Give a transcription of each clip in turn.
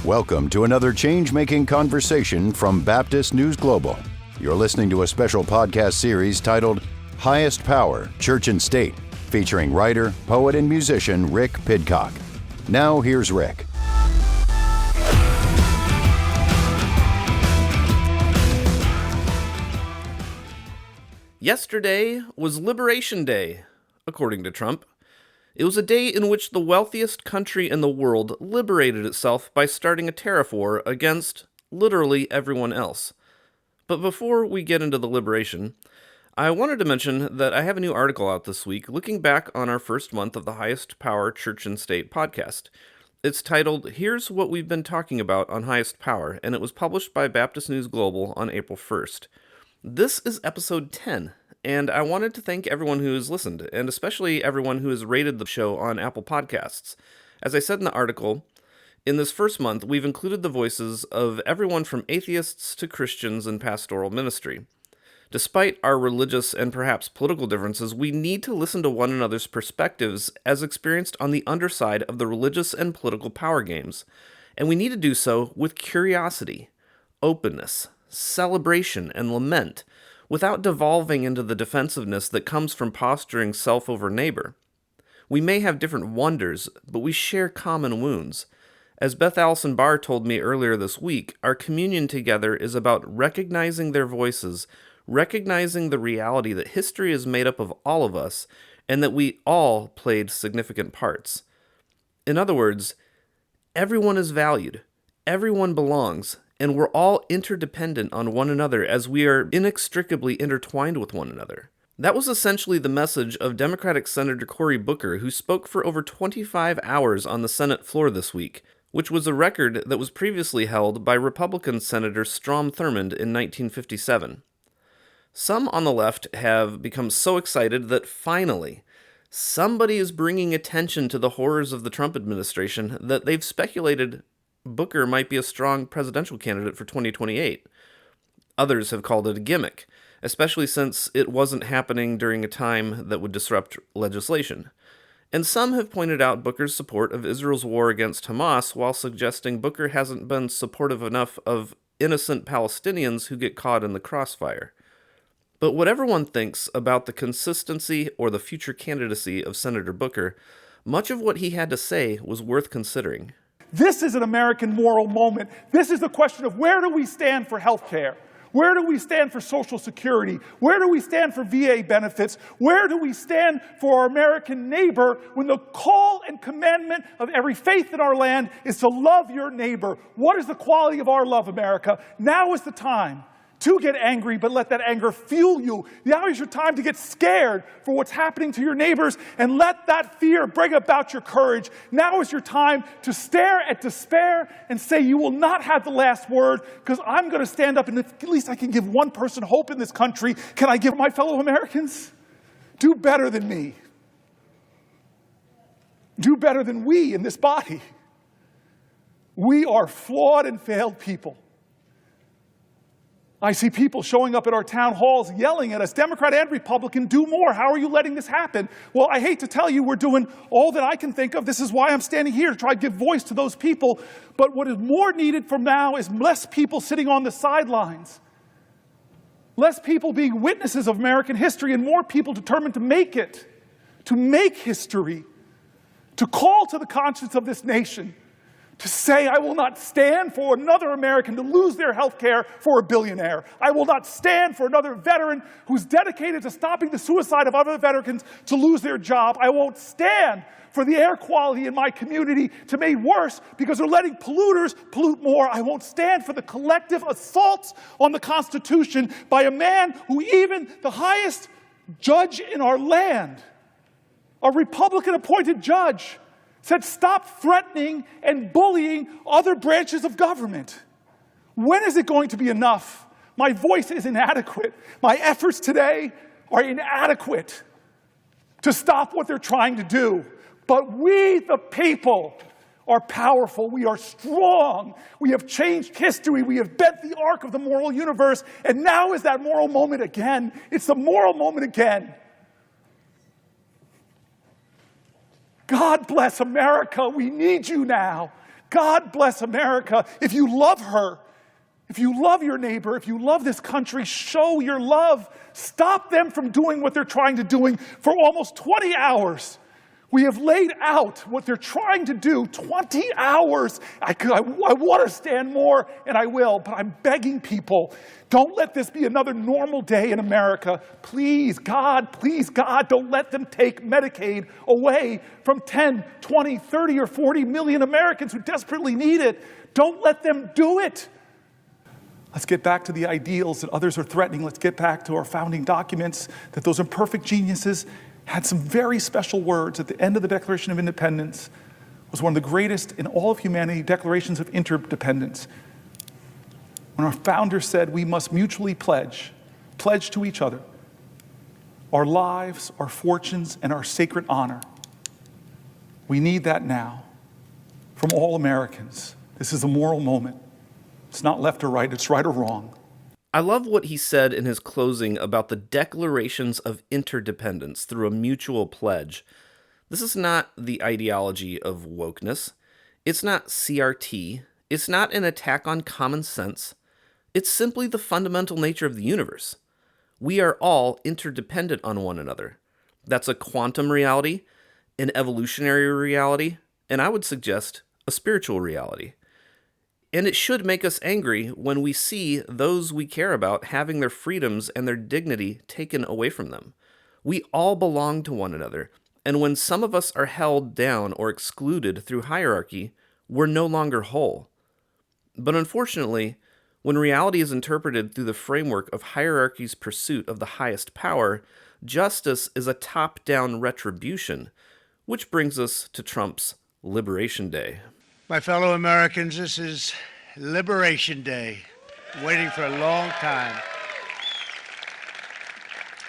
Welcome to another change-making conversation from Baptist News Global. You're listening to a special podcast series titled Highest Power, Church and State, featuring writer, poet, and musician Rick Pidcock. Now here's Rick. Yesterday was Liberation Day, according to Trump. It was a day in which the wealthiest country in the world liberated itself by starting a tariff war against literally everyone else. But before we get into the liberation, I wanted to mention that I have a new article out this week looking back on our first month of the Highest Power Church and State podcast. It's titled, Here's What We've Been Talking About on Highest Power, and it was published by Baptist News Global on April 1st. This is episode 10. And I wanted to thank everyone who has listened, and especially everyone who has rated the show on Apple Podcasts. As I said in the article, in this first month, we've included the voices of everyone from atheists to Christians in pastoral ministry. Despite our religious and perhaps political differences, we need to listen to one another's perspectives as experienced on the underside of the religious and political power games. And we need to do so with curiosity, openness, celebration, and lament, without devolving into the defensiveness that comes from posturing self over neighbor. We may have different wonders, but we share common wounds. As Beth Allison Barr told me earlier this week, our communion together is about recognizing their voices, recognizing the reality that history is made up of all of us, and that we all played significant parts. In other words, everyone is valued, everyone belongs, and we're all interdependent on one another as we are inextricably intertwined with one another. That was essentially the message of Democratic Senator Cory Booker, who spoke for over 25 hours on the Senate floor this week, which was a record that was previously held by Republican Senator Strom Thurmond in 1957. Some on the left have become so excited that finally, somebody is bringing attention to the horrors of the Trump administration that they've speculated Booker might be a strong presidential candidate for 2028. Others have called it a gimmick, especially since it wasn't happening during a time that would disrupt legislation. And some have pointed out Booker's support of Israel's war against Hamas while suggesting Booker hasn't been supportive enough of innocent Palestinians who get caught in the crossfire. But whatever one thinks about the consistency or the future candidacy of Senator Booker, much of what he had to say was worth considering. This is an American moral moment. This is the question of where do we stand for health care? Where do we stand for Social Security? Where do we stand for VA benefits? Where do we stand for our American neighbor when the call and commandment of every faith in our land is to love your neighbor? What is the quality of our love, America? Now is the time to get angry, but let that anger fuel you. Now is your time to get scared for what's happening to your neighbors, and let that fear bring about your courage. Now is your time to stare at despair and say, you will not have the last word, because I'm going to stand up, and if at least I can give one person hope in this country, can I give my fellow Americans? Do better than me. Do better than we in this body. We are flawed and failed people. I see people showing up at our town halls yelling at us, Democrat and Republican, do more. How are you letting this happen? Well, I hate to tell you, we're doing all that I can think of. This is why I'm standing here, to try to give voice to those people. But what is more needed from now is less people sitting on the sidelines. Less people being witnesses of American history, and more people determined to make it, to make history, to call to the conscience of this nation, to say, I will not stand for another American to lose their health care for a billionaire. I will not stand for another veteran who's dedicated to stopping the suicide of other veterans to lose their job. I won't stand for the air quality in my community to be made worse because they're letting polluters pollute more. I won't stand for the collective assaults on the Constitution by a man who even the highest judge in our land, a Republican-appointed judge, said, stop threatening and bullying other branches of government. When is it going to be enough? My voice is inadequate. My efforts today are inadequate to stop what they're trying to do. But we, the people, are powerful. We are strong. We have changed history. We have bent the arc of the moral universe. And now is that moral moment again. It's the moral moment again. God bless America. We need you now. God bless America. If you love her, if you love your neighbor, if you love this country, show your love. Stop them from doing what they're trying to do for almost 20 hours. We have laid out what they're trying to do, 20 hours. I want to stand more, and I will, but I'm begging people, don't let this be another normal day in America. Please, God, don't let them take Medicaid away from 10, 20, 30, or 40 million Americans who desperately need it. Don't let them do it. Let's get back to the ideals that others are threatening. Let's get back to our founding documents, that those imperfect geniuses had some very special words at the end of the Declaration of Independence. It was one of the greatest in all of humanity declarations of interdependence. When our founder said we must mutually pledge to each other our lives, our fortunes, and our sacred honor. We need that now from all Americans. This is a moral moment. It's not left or right, it's right or wrong. I love what he said in his closing about the declarations of interdependence through a mutual pledge. This is not the ideology of wokeness. It's not CRT. It's not an attack on common sense. It's simply the fundamental nature of the universe. We are all interdependent on one another. That's a quantum reality, an evolutionary reality, and I would suggest a spiritual reality. And it should make us angry when we see those we care about having their freedoms and their dignity taken away from them. We all belong to one another, and when some of us are held down or excluded through hierarchy, we're no longer whole. But unfortunately, when reality is interpreted through the framework of hierarchy's pursuit of the highest power, justice is a top-down retribution, which brings us to Trump's Liberation Day. My fellow Americans, this is Liberation Day, waiting for a long time.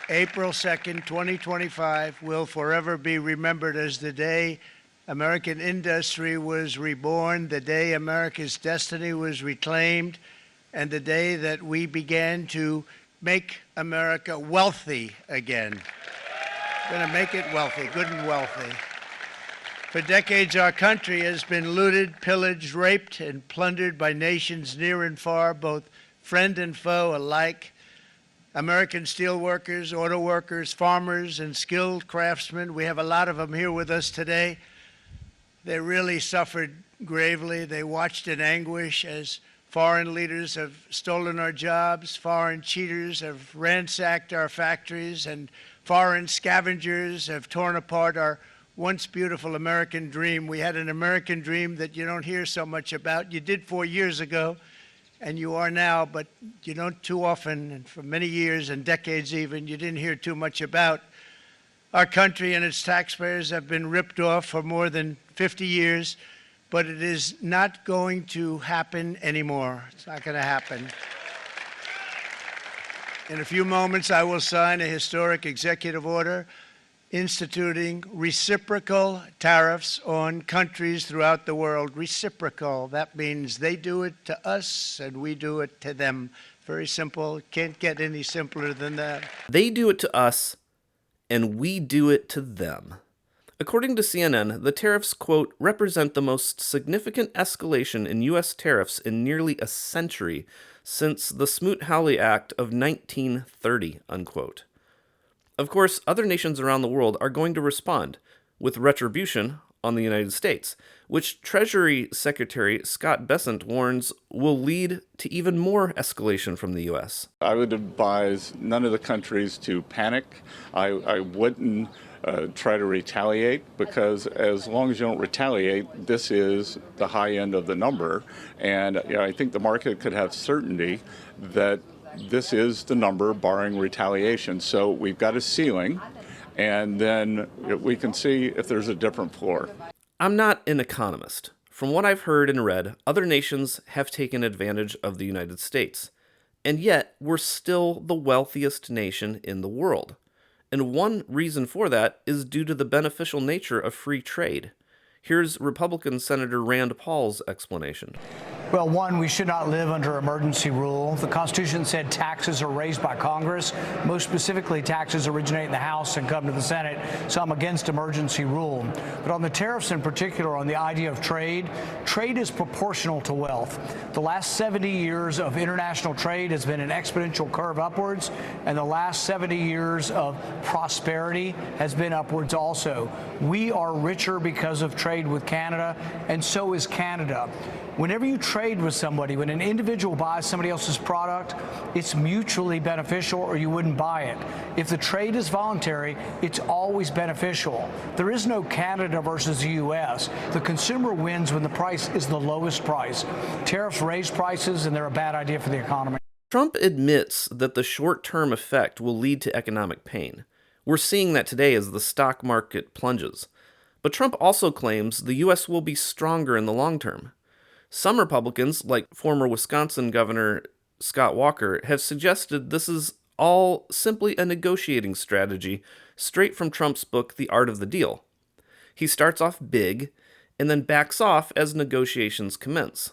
April 2nd, 2025 will forever be remembered as the day American industry was reborn, the day America's destiny was reclaimed, and the day that we began to make America wealthy again. We're going to make it wealthy, good and wealthy. For decades, our country has been looted, pillaged, raped, and plundered by nations near and far, both friend and foe alike. American steelworkers, auto workers, farmers, and skilled craftsmen, we have a lot of them here with us today. They really suffered gravely. They watched in anguish as foreign leaders have stolen our jobs, foreign cheaters have ransacked our factories, and foreign scavengers have torn apart our once beautiful American dream. We had an American dream that you don't hear so much about. You did 4 years ago, and you are now, but you don't too often, and for many years and decades even, you didn't hear too much about. Our country and its taxpayers have been ripped off for more than 50 years, but it is not going to happen anymore. It's not going to happen. In a few moments, I will sign a historic executive order instituting reciprocal tariffs on countries throughout the world. Reciprocal, that means they do it to us and we do it to them. Very simple, can't get any simpler than that. They do it to us and we do it to them. According to CNN, the tariffs, quote, represent the most significant escalation in U.S. tariffs in nearly a century since the Smoot-Hawley Act of 1930, unquote. Of course, other nations around the world are going to respond with retribution on the United States, which Treasury Secretary Scott Bessent warns will lead to even more escalation from the U.S. I would advise none of the countries to panic. I wouldn't try to retaliate, because as long as you don't retaliate, this is the high end of the number. And I think the market could have certainty that this is the number barring retaliation. So we've got a ceiling, and then we can see if there's a different floor. I'm not an economist. From what I've heard and read, other nations have taken advantage of the United States. And yet, we're still the wealthiest nation in the world. And one reason for that is due to the beneficial nature of free trade. Here's Republican Senator Rand Paul's explanation. Well, one, we should not live under emergency rule. The Constitution said taxes are raised by Congress. Most specifically, taxes originate in the House and come to the Senate. So I'm against emergency rule. But on the tariffs in particular, on the idea of trade, trade is proportional to wealth. The last 70 years of international trade has been an exponential curve upwards, and the last 70 years of prosperity has been upwards also. We are richer because of trade with Canada, and so is Canada. Whenever you trade with somebody, when an individual buys somebody else's product, it's mutually beneficial or you wouldn't buy it. If the trade is voluntary, it's always beneficial. There is no Canada versus the U.S. The consumer wins when the price is the lowest price. Tariffs raise prices and they're a bad idea for the economy. Trump admits that the short-term effect will lead to economic pain. We're seeing that today as the stock market plunges. But Trump also claims the U.S. will be stronger in the long term. Some Republicans, like former Wisconsin Governor Scott Walker, have suggested this is all simply a negotiating strategy straight from Trump's book, The Art of the Deal. He starts off big and then backs off as negotiations commence.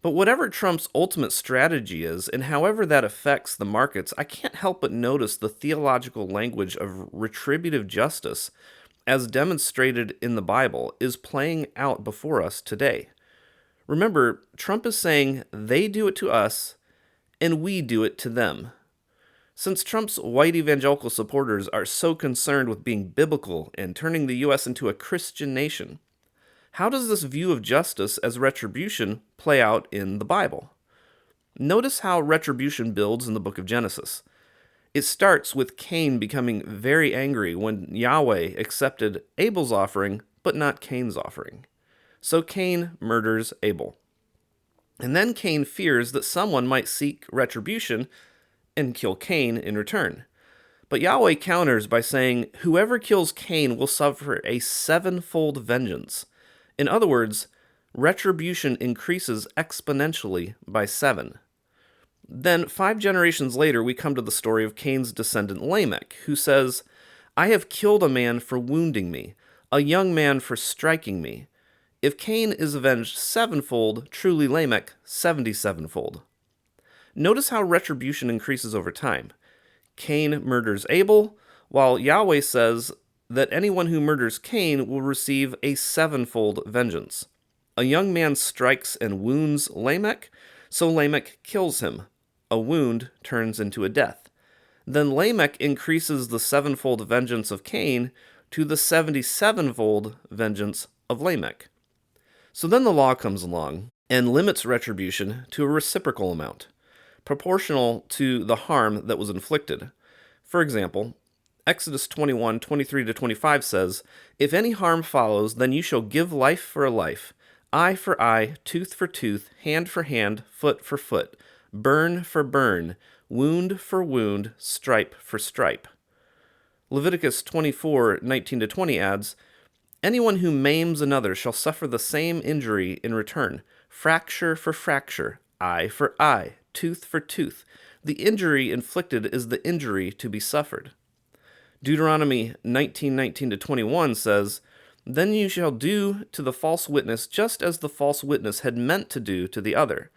But whatever Trump's ultimate strategy is, and however that affects the markets, I can't help but notice the theological language of retributive justice, as demonstrated in the Bible, is playing out before us today. Remember, Trump is saying they do it to us, and we do it to them. Since Trump's white evangelical supporters are so concerned with being biblical and turning the U.S. into a Christian nation, how does this view of justice as retribution play out in the Bible? Notice how retribution builds in the book of Genesis. It starts with Cain becoming very angry when Yahweh accepted Abel's offering, but not Cain's offering. So Cain murders Abel. And then Cain fears that someone might seek retribution and kill Cain in return. But Yahweh counters by saying, whoever kills Cain will suffer a sevenfold vengeance. In other words, retribution increases exponentially by 7. Then, 5 generations later, we come to the story of Cain's descendant Lamech, who says, I have killed a man for wounding me, a young man for striking me. If Cain is avenged 7-fold, truly Lamech 77-fold. Notice how retribution increases over time. Cain murders Abel, while Yahweh says that anyone who murders Cain will receive a 7-fold vengeance. A young man strikes and wounds Lamech, so Lamech kills him. A wound turns into a death. Then Lamech increases the 7-fold vengeance of Cain to the 77-fold vengeance of Lamech. So then the law comes along and limits retribution to a reciprocal amount, proportional to the harm that was inflicted. For example, Exodus 21:23-25 says, If any harm follows, then you shall give life for a life, eye for eye, tooth for tooth, hand for hand, foot for foot, burn for burn, wound for wound, stripe for stripe. Leviticus 24:19-20 adds, Anyone who maims another shall suffer the same injury in return, fracture for fracture, eye for eye, tooth for tooth. The injury inflicted is the injury to be suffered. Deuteronomy 19:19-21 says, Then you shall do to the false witness just as the false witness had meant to do to the other.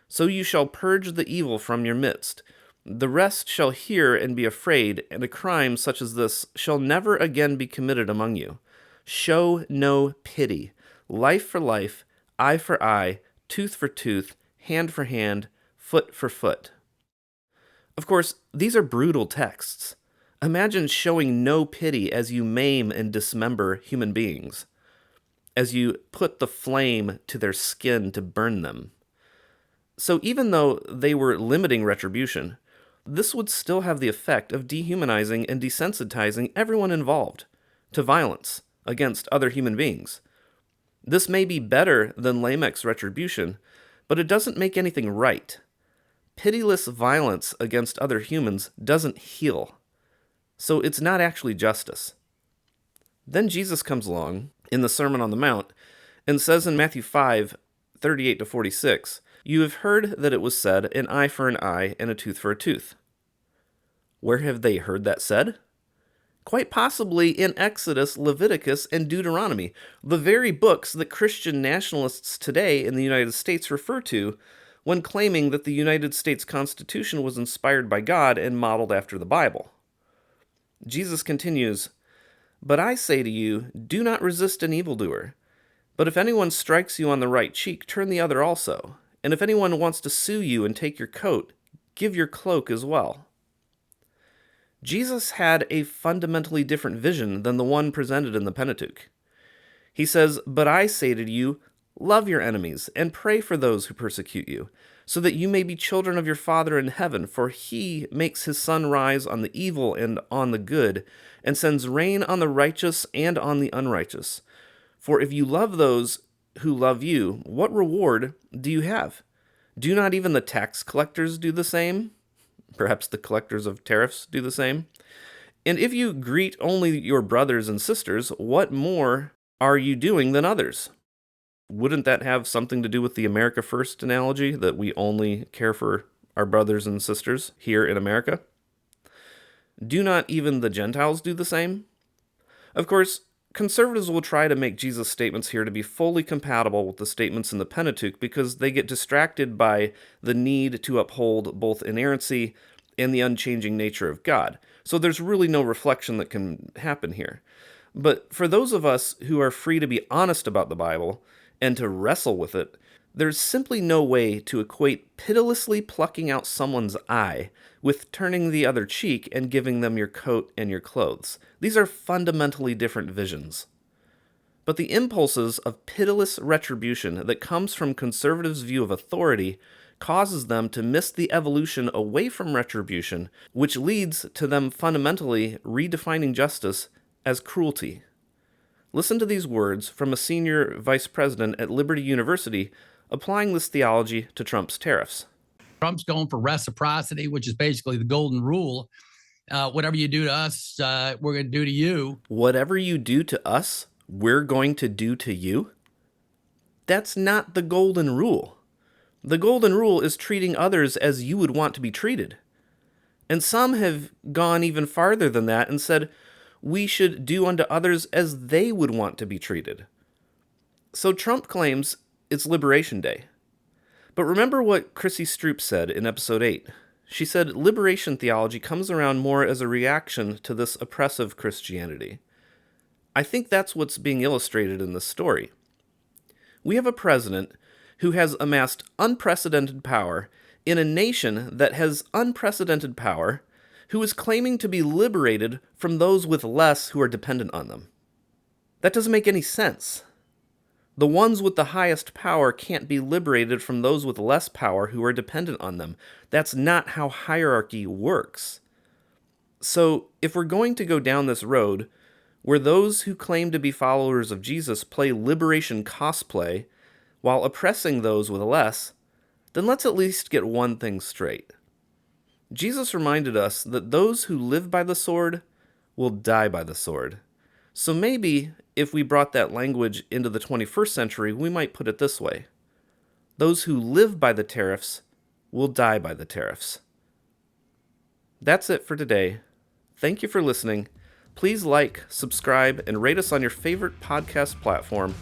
So you shall purge the evil from your midst. The rest shall hear and be afraid, and a crime such as this shall never again be committed among you. Show no pity. Life for life, eye for eye, tooth for tooth, hand for hand, foot for foot. Of course, these are brutal texts. Imagine showing no pity as you maim and dismember human beings, as you put the flame to their skin to burn them. So even though they were limiting retribution, this would still have the effect of dehumanizing and desensitizing everyone involved to violence against other human beings. This may be better than Lamech's retribution, but it doesn't make anything right. Pitiless violence against other humans doesn't heal, so it's not actually justice. Then Jesus comes along in the Sermon on the Mount and says in Matthew 5:38-46, You have heard that it was said, an eye for an eye and a tooth for a tooth. Where have they heard that said? quite possibly in Exodus, Leviticus, and Deuteronomy, the very books that Christian nationalists today in the United States refer to when claiming that the United States Constitution was inspired by God and modeled after the Bible. Jesus continues, "But I say to you, do not resist an evildoer. But if anyone strikes you on the right cheek, turn the other also. And if anyone wants to sue you and take your coat, give your cloak as well." Jesus had a fundamentally different vision than the one presented in the Pentateuch. He says, "But I say to you, love your enemies and pray for those who persecute you, so that you may be children of your Father in heaven, for he makes his sun rise on the evil and on the good, and sends rain on the righteous and on the unrighteous. For if you love those who love you, what reward do you have? Do not even the tax collectors do the same?" Perhaps the collectors of tariffs do the same. "And if you greet only your brothers and sisters, what more are you doing than others?" Wouldn't that have something to do with the America First analogy, that we only care for our brothers and sisters here in America? Do not even the Gentiles do the same? Of course, conservatives will try to make Jesus' statements here to be fully compatible with the statements in the Pentateuch because they get distracted by the need to uphold both inerrancy and the unchanging nature of God. So there's really no reflection that can happen here. But for those of us who are free to be honest about the Bible and to wrestle with it, there's simply no way to equate pitilessly plucking out someone's eye with turning the other cheek and giving them your coat and your clothes. These are fundamentally different visions. But the impulses of pitiless retribution that comes from conservatives' view of authority causes them to miss the evolution away from retribution, which leads to them fundamentally redefining justice as cruelty. Listen to these words from a senior vice president at Liberty University applying this theology to Trump's tariffs. Trump's going for reciprocity, which is basically the golden rule. Whatever you do to us, we're going to do to you. Whatever you do to us, we're going to do to you? That's not the golden rule. The golden rule is treating others as you would want to be treated. And some have gone even farther than that and said, we should do unto others as they would want to be treated. So Trump claims it's Liberation Day. But remember what Chrissy Stroop said in episode 8. She said liberation theology comes around more as a reaction to this oppressive Christianity. I think that's what's being illustrated in this story. We have a president who has amassed unprecedented power in a nation that has unprecedented power, who is claiming to be liberated from those with less who are dependent on them. That doesn't make any sense. The ones with the highest power can't be liberated from those with less power who are dependent on them. That's not how hierarchy works. So, if we're going to go down this road, where those who claim to be followers of Jesus play liberation cosplay while oppressing those with less, then let's at least get one thing straight. Jesus reminded us that those who live by the sword will die by the sword. So maybe, if we brought that language into the 21st century, we might put it this way. Those who live by the tariffs will die by the tariffs. That's it for today. Thank you for listening. Please like, subscribe, and rate us on your favorite podcast platform,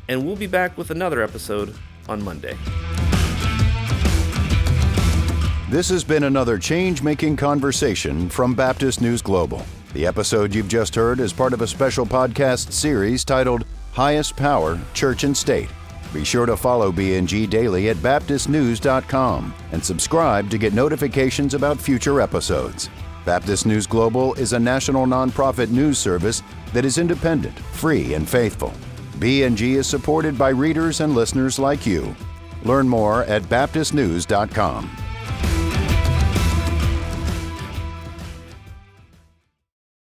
and we'll be back with another episode on Monday. This has been another change-making conversation from Baptist News Global. The episode you've just heard is part of a special podcast series titled Highest Power, Church and State. Be sure to follow BNG daily at baptistnews.com and subscribe to get notifications about future episodes. Baptist News Global is a national nonprofit news service that is independent, free, and faithful. BNG is supported by readers and listeners like you. Learn more at baptistnews.com.